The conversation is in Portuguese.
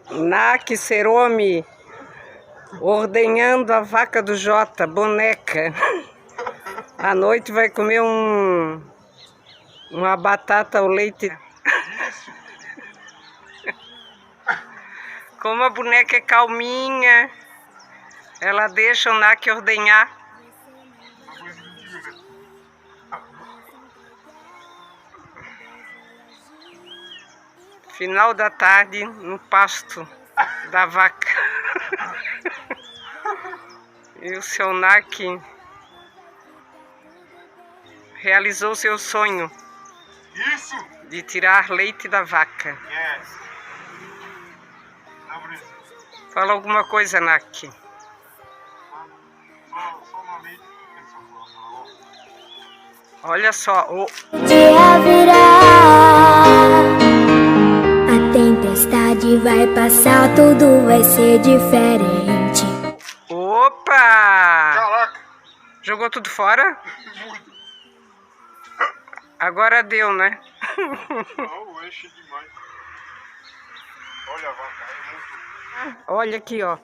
Naki Seromi ordenhando a vaca do Jota, boneca. À noite vai comer uma batata ao leite. Como a boneca é calminha, ela deixa o Naki ordenhar. Final da tarde no pasto da vaca. E o seu Naki realizou seu sonho de tirar leite da vaca. Fala alguma coisa, Naki. Olha só. O dia virá, a tempestade vai passar, tudo vai ser diferente. Opa! Caraca! Jogou tudo fora? Agora deu, né? Não, enche demais. Olha a vaca, é muito... Olha aqui, ó.